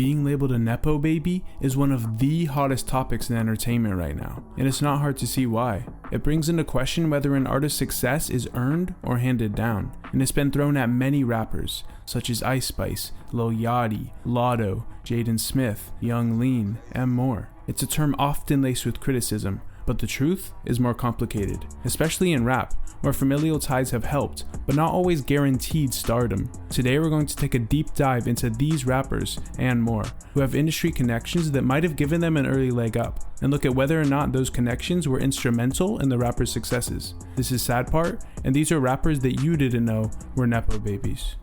being labeled a Nepo baby is one of the hottest topics in entertainment right now, and it's not hard to see why. It brings into question whether an artist's success is earned or handed down, and it's been thrown at many rappers, such as Ice Spice, Lil Yachty, Latto, Jaden Smith, Young Lean, and more. It's a term often laced with criticism, but the truth is more complicated, especially in rap, where familial ties have helped, but not always guaranteed stardom. Today we're going to take a deep dive into these rappers, and more, who have industry connections that might have given them an early leg up, and look at whether or not those connections were instrumental in the rapper's successes. This is Sadprt, and these are rappers that you didn't know were Nepo babies.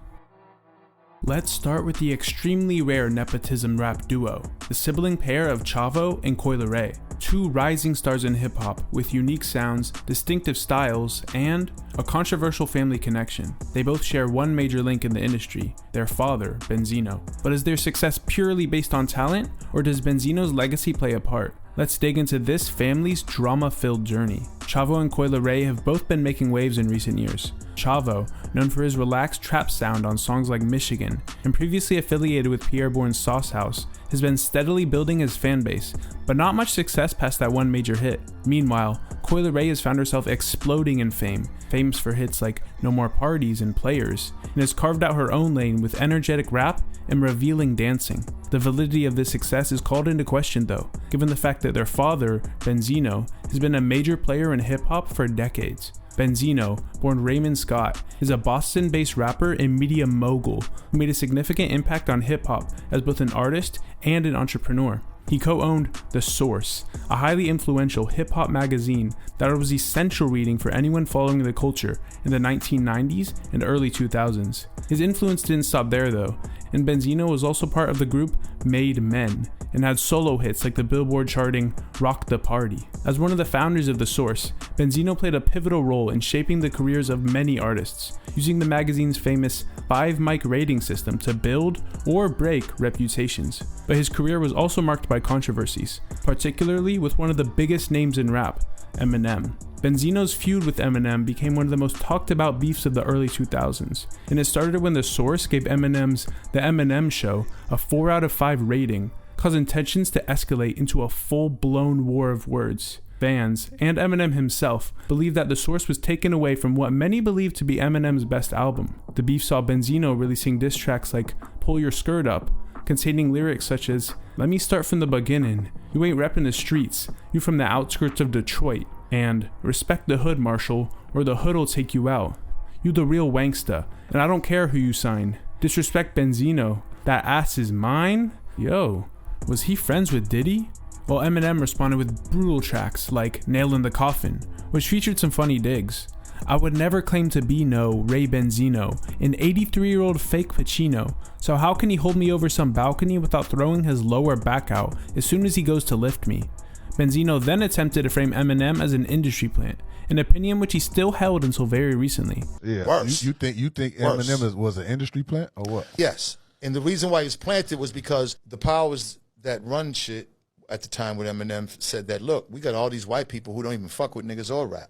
Let's start with the extremely rare nepotism rap duo, the sibling pair of Chavo and Coi Leray, two rising stars in hip-hop with unique sounds, distinctive styles, and a controversial family connection. They both share one major link in the industry, their father, Benzino. But is their success purely based on talent, or does Benzino's legacy play a part? Let's dig into this family's drama-filled journey. Chavo and Coi Leray have both been making waves in recent years. Chavo, known for his relaxed trap sound on songs like Michigan, and previously affiliated with Pierre Bourne's Sauce House, has been steadily building his fanbase, but not much success past that one major hit. Meanwhile, Coi Leray has found herself exploding in fame, famous for hits like No More Parties and Players, and has carved out her own lane with energetic rap and revealing dancing. The validity of this success is called into question though, given the fact that their father, Benzino, has been a major player in hip-hop for decades. Benzino, born Raymond Scott, is a Boston-based rapper and media mogul who made a significant impact on hip-hop as both an artist and an entrepreneur. He co-owned The Source, a highly influential hip-hop magazine that was essential reading for anyone following the culture in the 1990s and early 2000s. His influence didn't stop there though, and Benzino was also part of the group Made Men, and had solo hits like the Billboard charting Rock the Party. As one of the founders of The Source, Benzino played a pivotal role in shaping the careers of many artists, using the magazine's famous 5-mic rating system to build or break reputations. But his career was also marked by controversies, particularly with one of the biggest names in rap, Eminem. Benzino's feud with Eminem became one of the most talked about beefs of the early 2000s, and it started when The Source gave Eminem's The Eminem Show a 4 out of 5 rating, causing tensions to escalate into a full-blown war of words. Fans, and Eminem himself, believed that The Source was taken away from what many believed to be Eminem's best album. The beef saw Benzino releasing diss tracks like Pull Your Skirt Up, containing lyrics such as, "Let me start from the beginning, you ain't reppin' the streets, you from the outskirts of Detroit," and "Respect the hood, Marshall, or the hood'll take you out. You the real wanksta, and I don't care who you sign. Disrespect Benzino, that ass is mine?" Yo, was he friends with Diddy? Well, Eminem responded with brutal tracks like Nail in the Coffin, which featured some funny digs. "I would never claim to be no Ray Benzino, an 83-year-old fake Pacino, so how can he hold me over some balcony without throwing his lower back out as soon as he goes to lift me?" Benzino then attempted to frame Eminem as an industry plant, an opinion which he still held until very recently. Yeah, Worse. You think Eminem was an industry plant or what? Yes, and the reason why he was planted was because the powers that run shit at the time with Eminem said that, look, we got all these white people who don't even fuck with niggas or rap.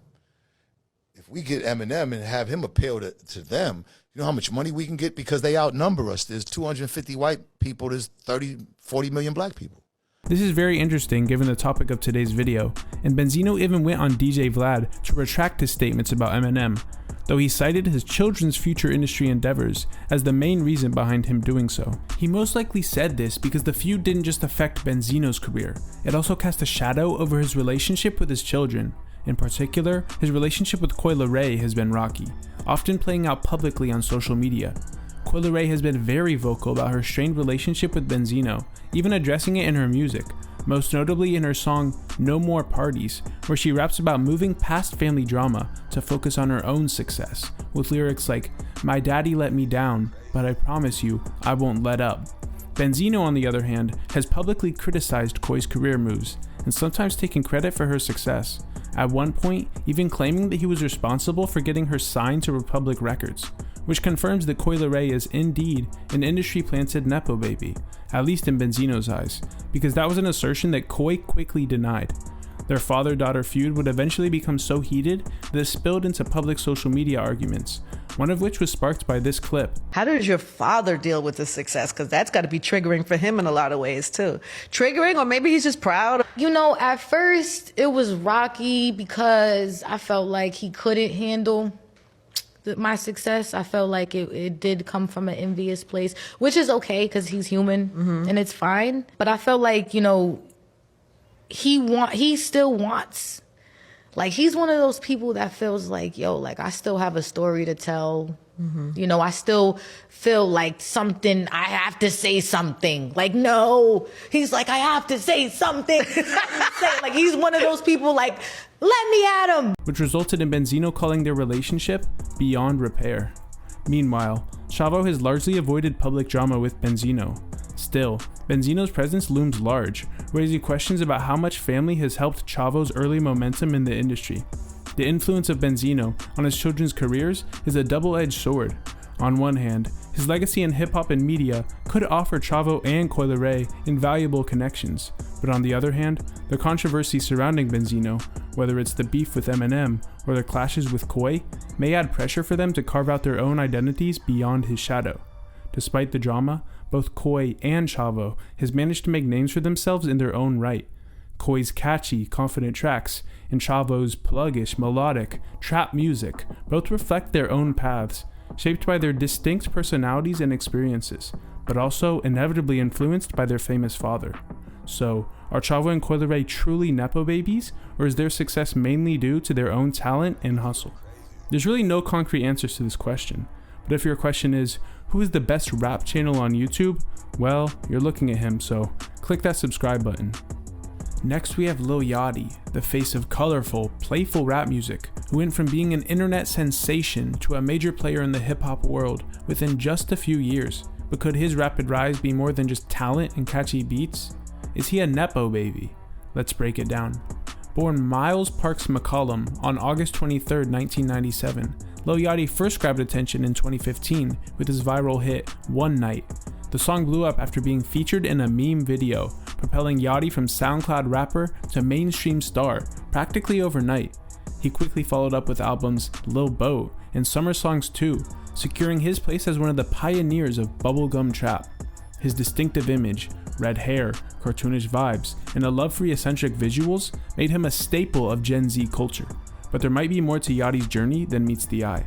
If we get Eminem and have him appeal to them, you know how much money we can get? Because they outnumber us. There's 250 white people, there's 30, 40 million black people. This is very interesting given the topic of today's video, and Benzino even went on DJ Vlad to retract his statements about Eminem, though he cited his children's future industry endeavors as the main reason behind him doing so. He most likely said this because the feud didn't just affect Benzino's career, it also cast a shadow over his relationship with his children. In particular, his relationship with Coi Leray has been rocky, often playing out publicly on social media. Coi Leray has been very vocal about her strained relationship with Benzino, even addressing it in her music, most notably in her song No More Parties, where she raps about moving past family drama to focus on her own success, with lyrics like, "My daddy let me down, but I promise you, I won't let up." Benzino, on the other hand, has publicly criticized Coi's career moves, and sometimes taken credit for her success, at one point even claiming that he was responsible for getting her signed to Republic Records, which confirms that Coi Leray is indeed an industry-planted Nepo baby, at least in Benzino's eyes, because that was an assertion that Coi quickly denied. Their father-daughter feud would eventually become so heated that it spilled into public social media arguments, one of which was sparked by this clip. How does your father deal with the success? Because that's got to be triggering for him in a lot of ways too. Triggering, or maybe he's just proud. You know, at first it was rocky because I felt like he couldn't handle my success. I felt like it did come from an envious place, which is okay because he's human and it's fine. But I felt like, you know, he still wants, like, he's one of those people that feels like, yo, like, I still have a story to tell. You know, I still feel like I have to say something. Like, no, he's like, I have to say something. Like, he's one of those people like, let me at him. Which resulted in Benzino calling their relationship beyond repair. Meanwhile, Chavo has largely avoided public drama with Benzino. Still, Benzino's presence looms large, raising questions about how much family has helped Chavo's early momentum in the industry. The influence of Benzino on his children's careers is a double-edged sword. On one hand, his legacy in hip-hop and media could offer Chavo and Coi Leray invaluable connections, but on the other hand, the controversy surrounding Benzino, whether it's the beef with Eminem or the clashes with Coi, may add pressure for them to carve out their own identities beyond his shadow. Despite the drama, both Coi and Chavo has managed to make names for themselves in their own right. Coi's catchy, confident tracks and Chavo's pluggish, melodic, trap music both reflect their own paths, shaped by their distinct personalities and experiences, but also inevitably influenced by their famous father. So, are Chavo and Coi Leray truly Nepo babies, or is their success mainly due to their own talent and hustle? There's really no concrete answers to this question, but if your question is, who is the best rap channel on YouTube? Well, you're looking at him, so click that subscribe button. Next we have Lil Yachty, the face of colorful, playful rap music, who went from being an internet sensation to a major player in the hip-hop world within just a few years. But could his rapid rise be more than just talent and catchy beats? Is he a Nepo baby? Let's break it down. Born Miles Parks McCollum on August 23, 1997, Lil Yachty first grabbed attention in 2015 with his viral hit, One Night. The song blew up after being featured in a meme video, propelling Yachty from SoundCloud rapper to mainstream star practically overnight. He quickly followed up with albums Lil Boat and Summer Songs 2, securing his place as one of the pioneers of bubblegum trap. His distinctive image, red hair, cartoonish vibes, and a love for eccentric visuals made him a staple of Gen Z culture. But there might be more to Yachty's journey than meets the eye.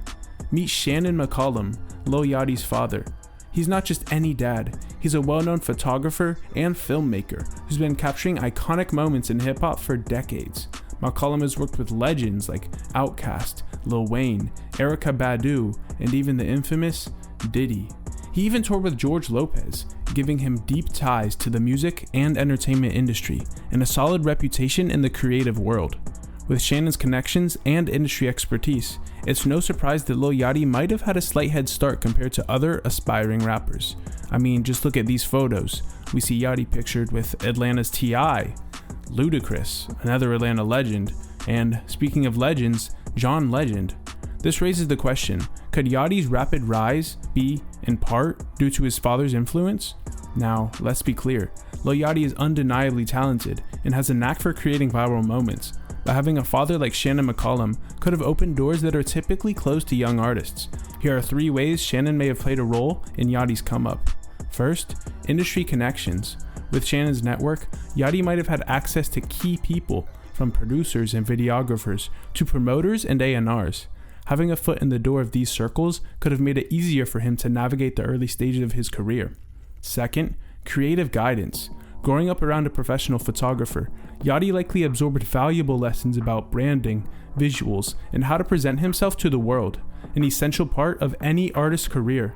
Meet Shannon McCollum, Lil Yachty's father. He's not just any dad, he's a well-known photographer and filmmaker who's been capturing iconic moments in hip-hop for decades. McCollum has worked with legends like Outkast, Lil Wayne, Erykah Badu, and even the infamous Diddy. He even toured with George Lopez, giving him deep ties to the music and entertainment industry and a solid reputation in the creative world. With Shannon's connections and industry expertise, it's no surprise that Lil Yachty might have had a slight head start compared to other aspiring rappers. I mean, just look at these photos. We see Yachty pictured with Atlanta's T.I., Ludacris, another Atlanta legend, and speaking of legends, John Legend. This raises the question, could Yachty's rapid rise be, in part, due to his father's influence? Now, let's be clear, Lil Yachty is undeniably talented and has a knack for creating viral moments, but having a father like Shannon McCollum could have opened doors that are typically closed to young artists. Here are 3 ways Shannon may have played a role in Yachty's come-up. First, industry connections. With Shannon's network, Yachty might have had access to key people, from producers and videographers to promoters and A&Rs. Having a foot in the door of these circles could have made it easier for him to navigate the early stages of his career. Second, creative guidance. Growing up around a professional photographer, Yachty likely absorbed valuable lessons about branding, visuals, and how to present himself to the world, an essential part of any artist's career.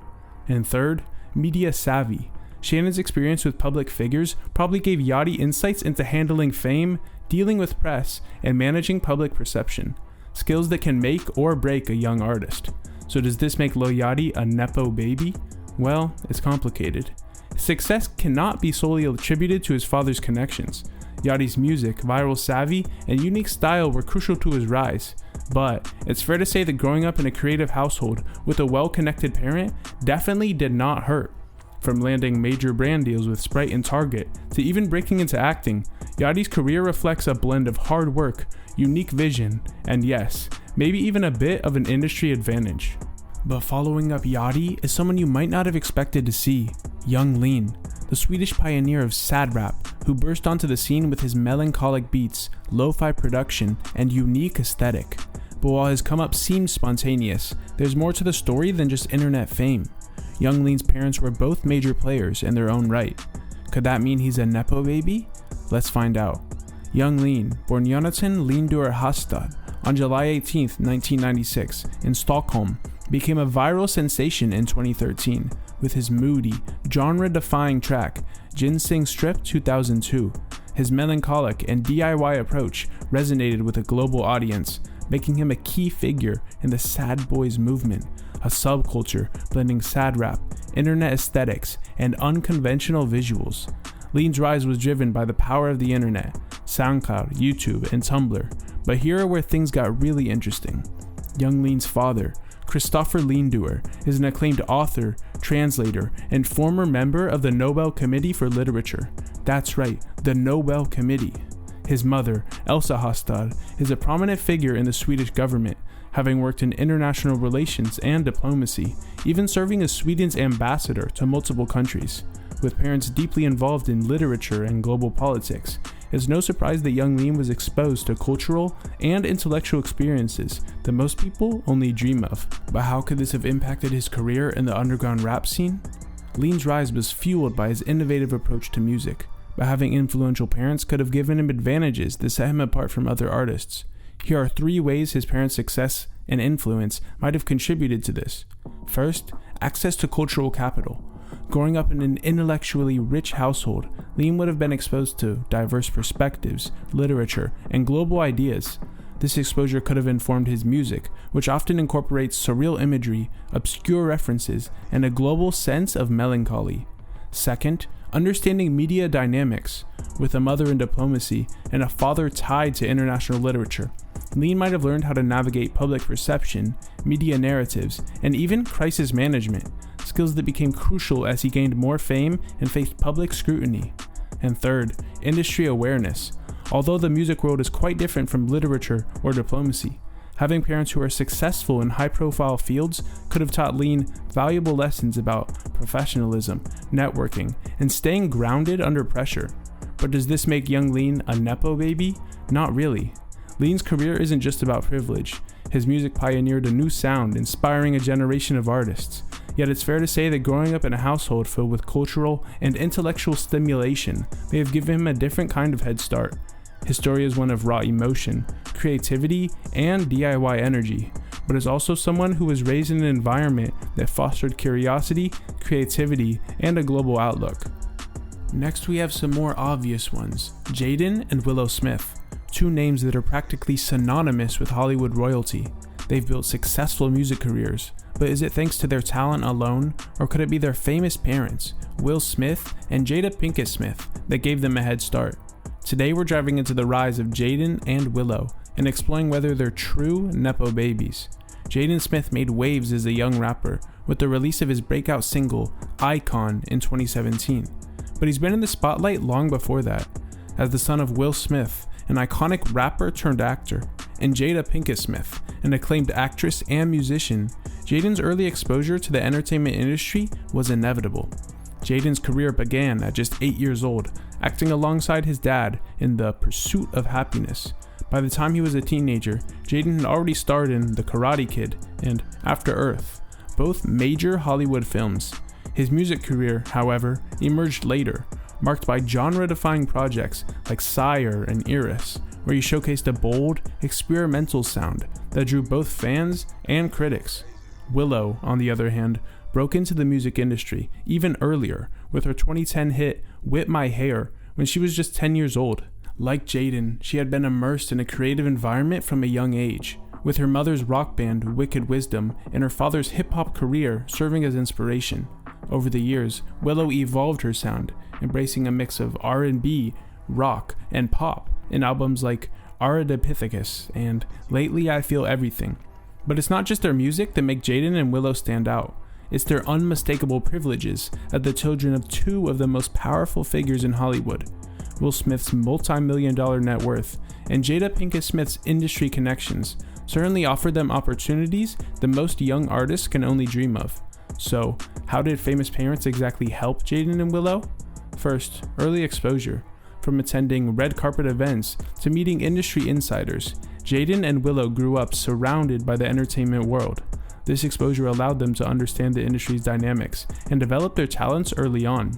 And third, media savvy. Shannon's experience with public figures probably gave Yachty insights into handling fame, dealing with press, and managing public perception, skills that can make or break a young artist. So does this make Lil Yachty a Nepo baby? Well, it's complicated. Success cannot be solely attributed to his father's connections. Yachty's music, viral savvy, and unique style were crucial to his rise, but it's fair to say that growing up in a creative household with a well-connected parent definitely did not hurt. From landing major brand deals with Sprite and Target to even breaking into acting, Yachty's career reflects a blend of hard work, unique vision, and yes, maybe even a bit of an industry advantage. But following up Yachty is someone you might not have expected to see, Young Lean, the Swedish pioneer of sad rap, who burst onto the scene with his melancholic beats, lo-fi production, and unique aesthetic. But while his come-up seemed spontaneous, there's more to the story than just internet fame. Young Lean's parents were both major players in their own right. Could that mean he's a Nepo baby? Let's find out. Young Lean, born Jonathan Lindur Hastad on July 18, 1996, in Stockholm, became a viral sensation in 2013 with his moody, genre-defying track, Ginseng Strip 2002. His melancholic and DIY approach resonated with a global audience, making him a key figure in the sad boys movement, a subculture blending sad rap, internet aesthetics, and unconventional visuals. Lean's rise was driven by the power of the internet, SoundCloud, YouTube, and Tumblr. But here are where things got really interesting. Young Lean's father, Christopher Lindur, is an acclaimed author, translator, and former member of the Nobel Committee for Literature. That's right, the Nobel Committee. His mother, Elsa Hastad, is a prominent figure in the Swedish government, having worked in international relations and diplomacy, even serving as Sweden's ambassador to multiple countries. With parents deeply involved in literature and global politics, it's no surprise that Young Lean was exposed to cultural and intellectual experiences that most people only dream of. But how could this have impacted his career in the underground rap scene? Lean's rise was fueled by his innovative approach to music, but having influential parents could have given him advantages that set him apart from other artists. Here are 3 ways his parents' success and influence might have contributed to this. First, access to cultural capital. Growing up in an intellectually rich household, Lean would have been exposed to diverse perspectives, literature, and global ideas. This exposure could have informed his music, which often incorporates surreal imagery, obscure references, and a global sense of melancholy. Second, understanding media dynamics. With a mother in diplomacy and a father tied to international literature, Lean might have learned how to navigate public perception, media narratives, and even crisis management, skills that became crucial as he gained more fame and faced public scrutiny. And third, industry awareness. Although the music world is quite different from literature or diplomacy, having parents who are successful in high-profile fields could have taught Lean valuable lessons about professionalism, networking, and staying grounded under pressure. But does this make Young Lean a Nepo baby? Not really. Lean's career isn't just about privilege. His music pioneered a new sound, inspiring a generation of artists. Yet it's fair to say that growing up in a household filled with cultural and intellectual stimulation may have given him a different kind of head start. His story is one of raw emotion, creativity, and DIY energy, but is also someone who was raised in an environment that fostered curiosity, creativity, and a global outlook. Next, we have some more obvious ones, Jaden and Willow Smith, 2 names that are practically synonymous with Hollywood royalty. They've built successful music careers, but is it thanks to their talent alone, or could it be their famous parents, Will Smith and Jada Pinkett Smith, that gave them a head start? Today we're diving into the rise of Jaden and Willow, and exploring whether they're true Nepo babies. Jaden Smith made waves as a young rapper, with the release of his breakout single, Icon, in 2017. But he's been in the spotlight long before that. As the son of Will Smith, an iconic rapper turned actor, and Jada Pinkett Smith, an acclaimed actress and musician, Jaden's early exposure to the entertainment industry was inevitable. Jaden's career began at just 8 years old, acting alongside his dad in The Pursuit of Happiness. By the time he was a teenager, Jaden had already starred in The Karate Kid and After Earth, both major Hollywood films. His music career, however, emerged later, marked by genre-defying projects like Sire and Iris, where he showcased a bold, experimental sound that drew both fans and critics. Willow, on the other hand, broke into the music industry even earlier with her 2010 hit Whip My Hair when she was just 10 years old. Like Jaden, she had been immersed in a creative environment from a young age, with her mother's rock band Wicked Wisdom and her father's hip-hop career serving as inspiration. Over the years, Willow evolved her sound, embracing a mix of R&B, rock, and pop in albums like Aridipithecus and Lately I Feel Everything. But it's not just their music that make Jaden and Willow stand out. It's their unmistakable privileges as the children of 2 of the most powerful figures in Hollywood, Will Smith's multi-million-dollar net worth and Jada Pinkett Smith's industry connections certainly offered them opportunities that most young artists can only dream of. So, how did famous parents exactly help Jaden and Willow? First, early exposure. From attending red carpet events to meeting industry insiders, Jaden and Willow grew up surrounded by the entertainment world. This exposure allowed them to understand the industry's dynamics and develop their talents early on.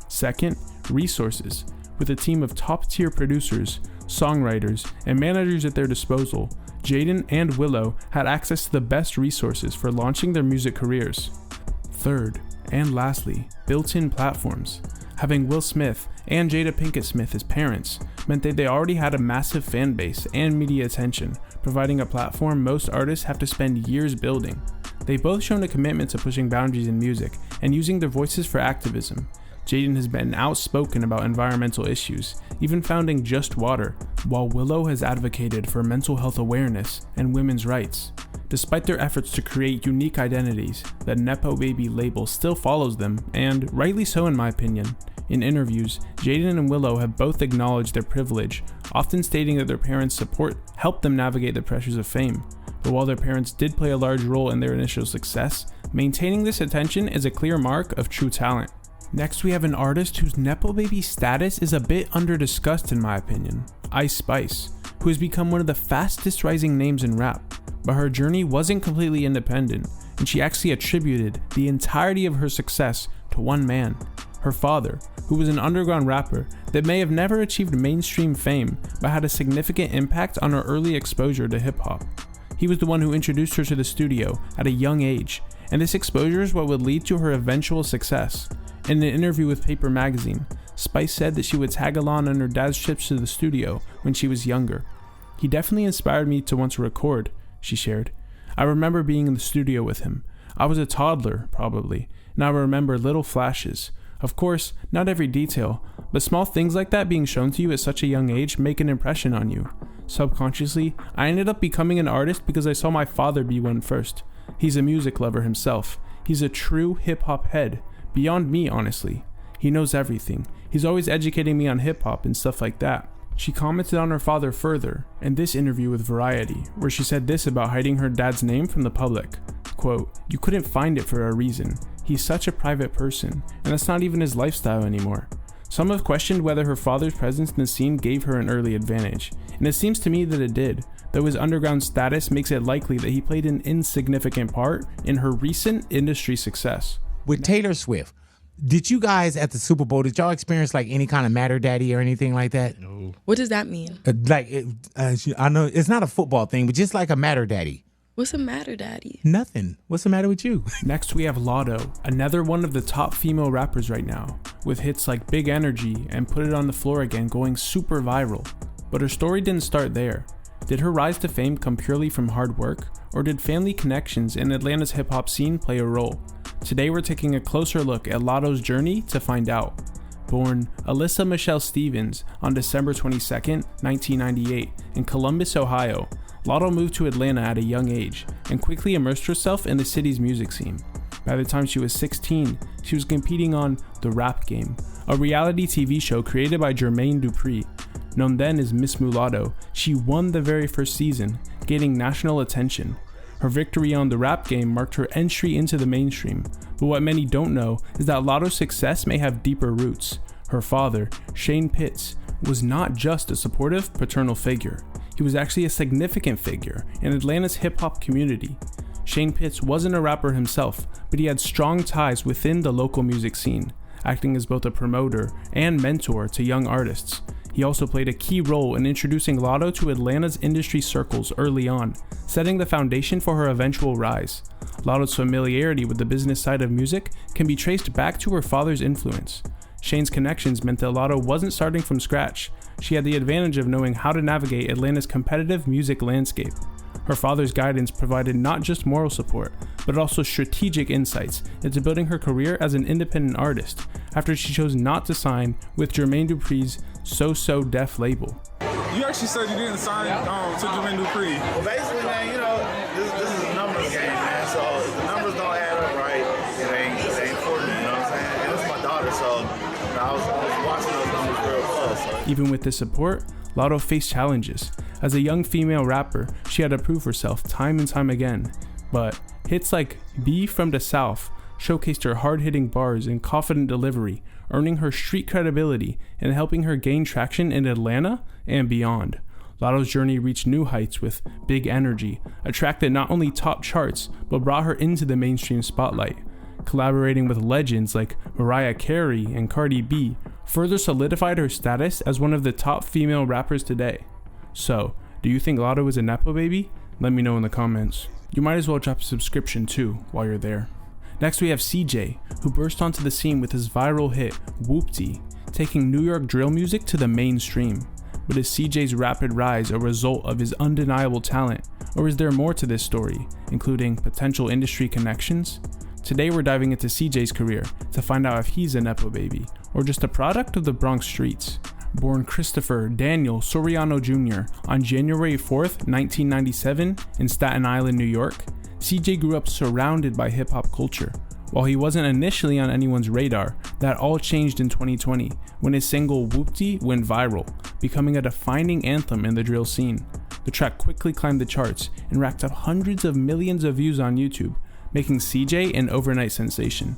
Second, resources. With a team of top-tier producers, songwriters, and managers at their disposal, Jaden and Willow had access to the best resources for launching their music careers. Third, and lastly, built-in platforms. Having Will Smith and Jada Pinkett Smith as parents meant that they already had a massive fan base and media attention, providing a platform most artists have to spend years building. They've both shown a commitment to pushing boundaries in music and using their voices for activism. Jaden has been outspoken about environmental issues, even founding Just Water, while Willow has advocated for mental health awareness and women's rights. Despite their efforts to create unique identities, the Nepo Baby label still follows them, and rightly so in my opinion. In interviews, Jaden and Willow have both acknowledged their privilege, often stating that their parents' support helped them navigate the pressures of fame. But while their parents did play a large role in their initial success, maintaining this attention is a clear mark of true talent. Next, we have an artist whose Nepo Baby status is a bit under-discussed in my opinion, Ice Spice, who has become one of the fastest rising names in rap. But her journey wasn't completely independent, and she actually attributed the entirety of her success to one man, her father, who was an underground rapper that may have never achieved mainstream fame, but had a significant impact on her early exposure to hip-hop. He was the one who introduced her to the studio at a young age, and this exposure is what would lead to her eventual success. In an interview with Paper Magazine, Spice said that she would tag along on her dad's trips to the studio when she was younger. "He definitely inspired me to want to record," she shared. "I remember being in the studio with him. I was a toddler, probably, and I remember little flashes. Of course, not every detail, but small things like that being shown to you at such a young age make an impression on you. Subconsciously, I ended up becoming an artist because I saw my father be one first. He's a music lover himself. He's a true hip-hop head. Beyond me, honestly. He knows everything. He's always educating me on hip-hop and stuff like that." She commented on her father further in this interview with Variety, where she said this about hiding her dad's name from the public. Quote, "You couldn't find it for a reason. He's such a private person, and that's not even his lifestyle anymore." Some have questioned whether her father's presence in the scene gave her an early advantage, and it seems to me that it did, though his underground status makes it likely that he played an insignificant part in her recent industry success. With Taylor Swift, did you guys at the Super Bowl, did y'all experience like any kind of Matter Daddy or anything like that? No. What does that mean? I know it's not a football thing, but just like a Matter Daddy. What's a matter, Daddy? Nothing. What's the matter with you? Next, we have Latto, another one of the top female rappers right now, with hits like Big Energy and Put It on the Floor Again going super viral. But her story didn't start there. Did her rise to fame come purely from hard work, or did family connections in Atlanta's hip-hop scene play a role? Today we're taking a closer look at Latto's journey to find out. Born Alyssa Michelle Stevens on December 22, 1998, in Columbus, Ohio, Latto moved to Atlanta at a young age and quickly immersed herself in the city's music scene. By the time she was 16, she was competing on The Rap Game, a reality TV show created by Jermaine Dupri. Known then as Miss Mulatto, she won the very first season, gaining national attention. Her victory on The Rap Game marked her entry into the mainstream, but what many don't know is that Latto's success may have deeper roots. Her father, Shane Pitts, was not just a supportive paternal figure. He was actually a significant figure in Atlanta's hip-hop community. Shane Pitts wasn't a rapper himself, but he had strong ties within the local music scene, acting as both a promoter and mentor to young artists. He also played a key role in introducing Latto to Atlanta's industry circles early on, setting the foundation for her eventual rise. Latto's familiarity with the business side of music can be traced back to her father's influence. Shane's connections meant that Latto wasn't starting from scratch. She had the advantage of knowing how to navigate Atlanta's competitive music landscape. Her father's guidance provided not just moral support, but also strategic insights into building her career as an independent artist, after she chose not to sign with Jermaine Dupri's So Def label. You actually said you didn't sign to Jermaine Dupri. Well, basically, man, you know, this is a numbers game, man. So if the numbers don't add up right, it ain't for me, you know what I'm saying? And it's my daughter, so you know, I was watching those numbers real close. So. Even with this support, Latto faced challenges. As a young female rapper, she had to prove herself time and time again, but hits like "B from the South" showcased her hard-hitting bars and confident delivery, earning her street credibility and helping her gain traction in Atlanta and beyond. Latto's journey reached new heights with Big Energy, a track that not only topped charts, but brought her into the mainstream spotlight. Collaborating with legends like Mariah Carey and Cardi B further solidified her status as one of the top female rappers today. So, do you think Latto is a Nepo baby? Let me know in the comments. You might as well drop a subscription too while you're there. Next we have CJ, who burst onto the scene with his viral hit, Whoopty, taking New York drill music to the mainstream. But is CJ's rapid rise a result of his undeniable talent, or is there more to this story, including potential industry connections? Today we're diving into CJ's career to find out if he's a Nepo baby, or just a product of the Bronx streets. Born Christopher Daniel Soriano Jr. on January 4th, 1997 in Staten Island, New York, CJ grew up surrounded by hip-hop culture. While he wasn't initially on anyone's radar, that all changed in 2020 when his single Whoopty went viral, becoming a defining anthem in the drill scene. The track quickly climbed the charts and racked up hundreds of millions of views on YouTube, making CJ an overnight sensation.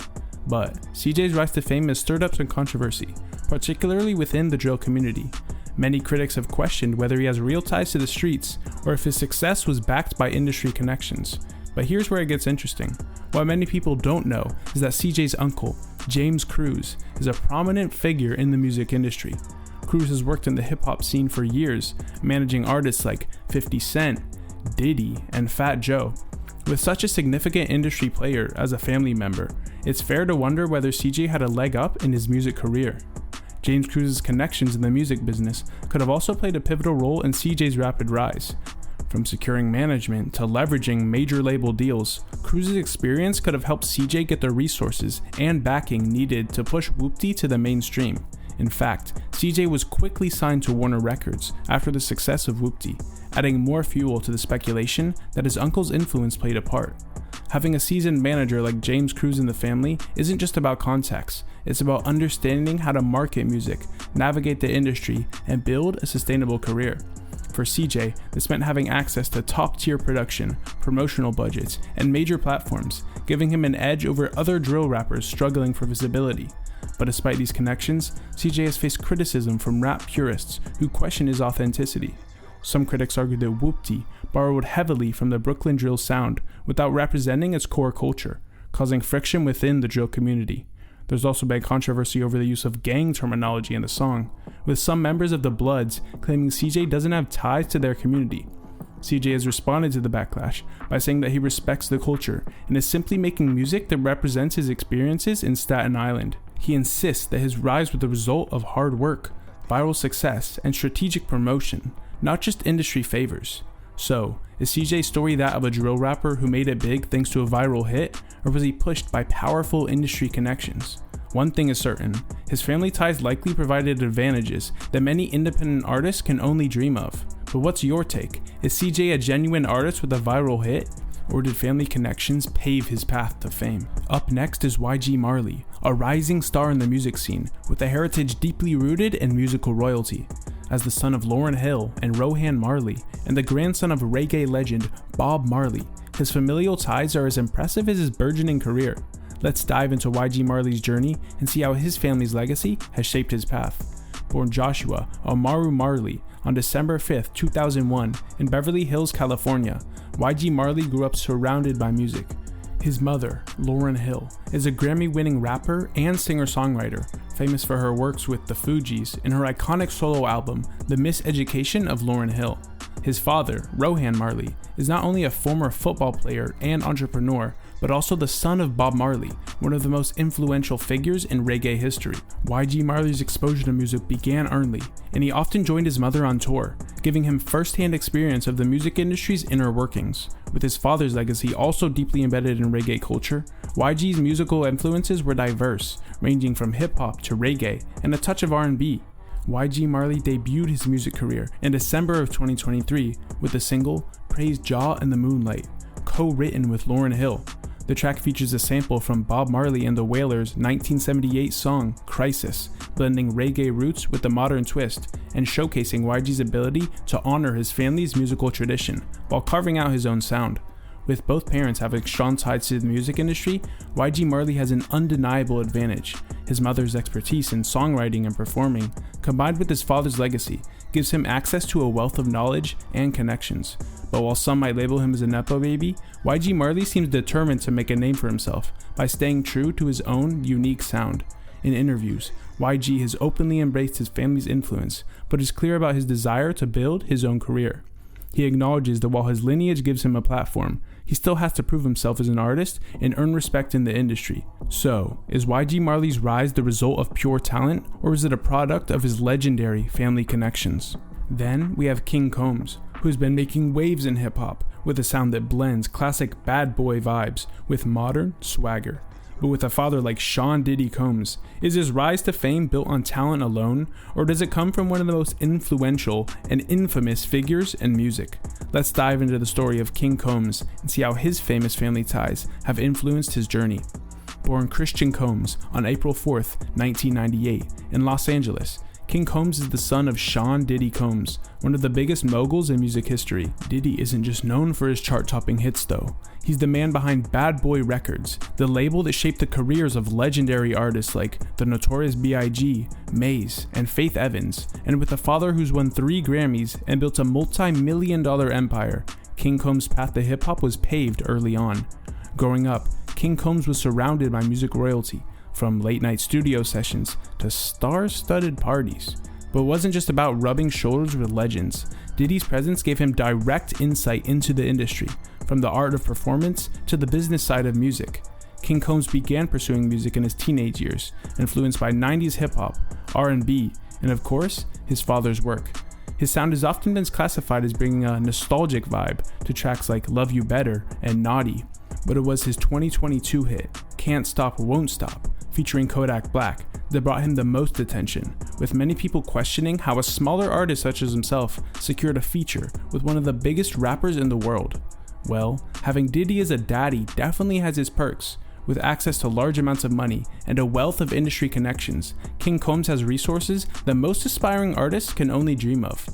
But CJ's rise to fame has stirred up some controversy, particularly within the drill community. Many critics have questioned whether he has real ties to the streets or if his success was backed by industry connections. But here's where it gets interesting. What many people don't know is that CJ's uncle, James Cruz, is a prominent figure in the music industry. Cruz has worked in the hip-hop scene for years, managing artists like 50 Cent, Diddy, and Fat Joe. With such a significant industry player as a family member, it's fair to wonder whether CJ had a leg up in his music career. James Cruz's connections in the music business could have also played a pivotal role in CJ's rapid rise. From securing management to leveraging major label deals, Cruz's experience could have helped CJ get the resources and backing needed to push Whoopty to the mainstream. In fact, CJ was quickly signed to Warner Records after the success of Whoopty, adding more fuel to the speculation that his uncle's influence played a part. Having a seasoned manager like James Cruz in the family isn't just about contacts, it's about understanding how to market music, navigate the industry, and build a sustainable career. For CJ, this meant having access to top-tier production, promotional budgets, and major platforms, giving him an edge over other drill rappers struggling for visibility. But despite these connections, CJ has faced criticism from rap purists who question his authenticity. Some critics argue that Whoopty borrowed heavily from the Brooklyn drill sound without representing its core culture, causing friction within the drill community. There's also been controversy over the use of gang terminology in the song, with some members of the Bloods claiming CJ doesn't have ties to their community. CJ has responded to the backlash by saying that he respects the culture and is simply making music that represents his experiences in Staten Island. He insists that his rise was the result of hard work, viral success, and strategic promotion, not just industry favors. So, is CJ's story that of a drill rapper who made it big thanks to a viral hit, or was he pushed by powerful industry connections? One thing is certain, his family ties likely provided advantages that many independent artists can only dream of. But what's your take? Is CJ a genuine artist with a viral hit, or did family connections pave his path to fame? Up next is YG Marley, a rising star in the music scene with a heritage deeply rooted in musical royalty. As the son of Lauryn Hill and Rohan Marley, and the grandson of reggae legend Bob Marley, his familial ties are as impressive as his burgeoning career. Let's dive into YG Marley's journey and see how his family's legacy has shaped his path. Born Joshua Amaru Marley on December 5th, 2001 in Beverly Hills, California, YG Marley grew up surrounded by music. His mother, Lauryn Hill, is a Grammy-winning rapper and singer-songwriter, famous for her works with the Fugees and her iconic solo album, The Miseducation of Lauryn Hill. His father, Rohan Marley, is not only a former football player and entrepreneur, but also the son of Bob Marley, one of the most influential figures in reggae history. YG Marley's exposure to music began early, and he often joined his mother on tour, giving him first-hand experience of the music industry's inner workings. With his father's legacy also deeply embedded in reggae culture, YG's musical influences were diverse, ranging from hip-hop to reggae and a touch of R&B. YG Marley debuted his music career in December of 2023 with the single Praise Jah in the Moonlight, co-written with Lauryn Hill. The track features a sample from Bob Marley and the Wailers' 1978 song, Crisis, blending reggae roots with a modern twist, and showcasing YG's ability to honor his family's musical tradition, while carving out his own sound. With both parents having strong ties to the music industry, YG Marley has an undeniable advantage. His mother's expertise in songwriting and performing, combined with his father's legacy, gives him access to a wealth of knowledge and connections. But while some might label him as a Nepo baby, YG Marley seems determined to make a name for himself by staying true to his own unique sound. In interviews, YG has openly embraced his family's influence, but is clear about his desire to build his own career. He acknowledges that while his lineage gives him a platform, he still has to prove himself as an artist and earn respect in the industry. So, is YG Marley's rise the result of pure talent, or is it a product of his legendary family connections? Then we have King Combs, who's been making waves in hip-hop with a sound that blends classic bad boy vibes with modern swagger. But with a father like Sean Diddy Combs, is his rise to fame built on talent alone, or does it come from one of the most influential and infamous figures in music? Let's dive into the story of King Combs and see how his famous family ties have influenced his journey. Born Christian Combs on April 4th, 1998, in Los Angeles, King Combs is the son of Sean Diddy Combs, one of the biggest moguls in music history. Diddy isn't just known for his chart-topping hits though. He's the man behind Bad Boy Records, the label that shaped the careers of legendary artists like the Notorious B.I.G., Maze, and Faith Evans. And with a father who's won 3 Grammys and built a multi-million-dollar empire, King Combs' path to hip-hop was paved early on. Growing up, King Combs was surrounded by music royalty, from late-night studio sessions to star-studded parties. But it wasn't just about rubbing shoulders with legends. Diddy's presence gave him direct insight into the industry, from the art of performance to the business side of music. King Combs began pursuing music in his teenage years, influenced by 90s hip-hop, R&B, and of course, his father's work. His sound has often been classified as bringing a nostalgic vibe to tracks like Love You Better and Naughty, but it was his 2022 hit, Can't Stop Won't Stop, featuring Kodak Black, that brought him the most attention, with many people questioning how a smaller artist such as himself secured a feature with one of the biggest rappers in the world. Well, having Diddy as a daddy definitely has its perks. With access to large amounts of money and a wealth of industry connections, King Combs has resources that most aspiring artists can only dream of.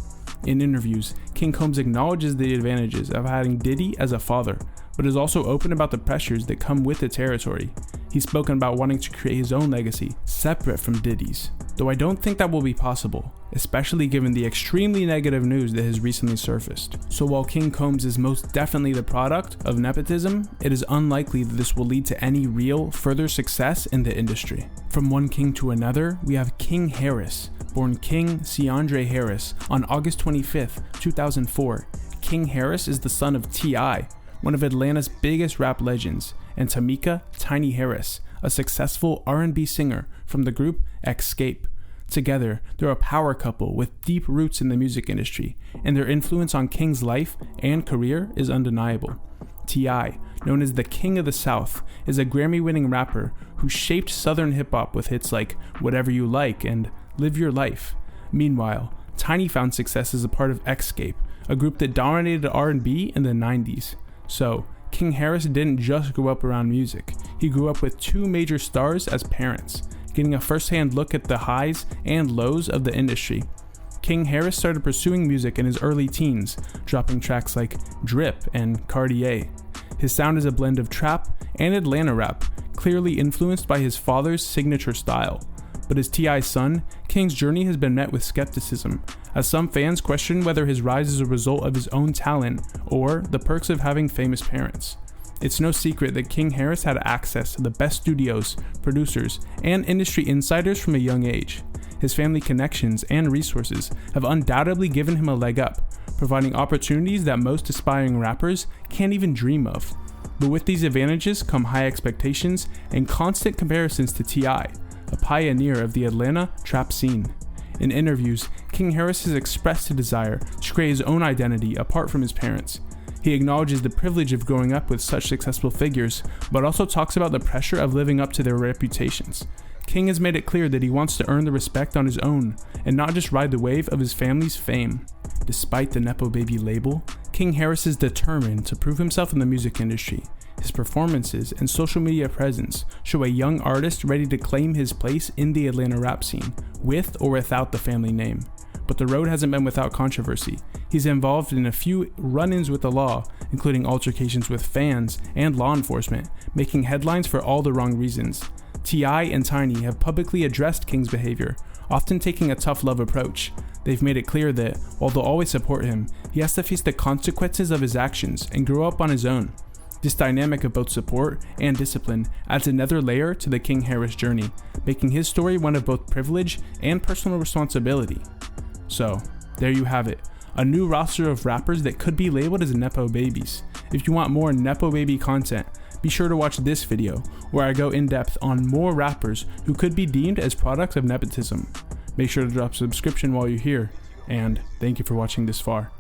In interviews, King Combs acknowledges the advantages of having Diddy as a father, but is also open about the pressures that come with the territory. He's spoken about wanting to create his own legacy, separate from Diddy's, though I don't think that will be possible, especially given the extremely negative news that has recently surfaced. So while King Combs is most definitely the product of nepotism, it is unlikely that this will lead to any real further success in the industry. From one king to another, we have King Harris, born King Ciandre Harris on August 25th, 2004. King Harris is the son of T.I., one of Atlanta's biggest rap legends, and Tamika Tiny Harris, a successful R&B singer from the group Xscape. Together, they're a power couple with deep roots in the music industry, and their influence on King's life and career is undeniable. T.I., known as the King of the South, is a Grammy-winning rapper who shaped Southern hip-hop with hits like Whatever You Like and Live Your Life. Meanwhile, Tiny found success as a part of Xscape, a group that dominated R&B in the 90s. So, King Harris didn't just grow up around music. He grew up with 2 major stars as parents, getting a first-hand look at the highs and lows of the industry. King Harris started pursuing music in his early teens, dropping tracks like Drip and Cartier. His sound is a blend of trap and Atlanta rap, clearly influenced by his father's signature style. But as T.I.'s son, King's journey has been met with skepticism, as some fans question whether his rise is a result of his own talent or the perks of having famous parents. It's no secret that King Harris had access to the best studios, producers, and industry insiders from a young age. His family connections and resources have undoubtedly given him a leg up, providing opportunities that most aspiring rappers can't even dream of. But with these advantages come high expectations and constant comparisons to T.I., a pioneer of the Atlanta trap scene. In interviews, King Harris has expressed a desire to create his own identity apart from his parents. He acknowledges the privilege of growing up with such successful figures, but also talks about the pressure of living up to their reputations. King has made it clear that he wants to earn the respect on his own, and not just ride the wave of his family's fame. Despite the Nepo Baby label, King Harris is determined to prove himself in the music industry. his performances, and social media presence show a young artist ready to claim his place in the Atlanta rap scene, with or without the family name. But the road hasn't been without controversy. He's involved in a few run-ins with the law, including altercations with fans and law enforcement, making headlines for all the wrong reasons. T.I. and Tiny have publicly addressed King's behavior, often taking a tough love approach. They've made it clear that, while they'll always support him, he has to face the consequences of his actions and grow up on his own. This dynamic of both support and discipline adds another layer to the King Harris journey, making his story one of both privilege and personal responsibility. So, there you have it, a new roster of rappers that could be labeled as Nepo babies. If you want more Nepo baby content, be sure to watch this video, where I go in depth on more rappers who could be deemed as products of nepotism. Make sure to drop a subscription while you're here, and thank you for watching this far.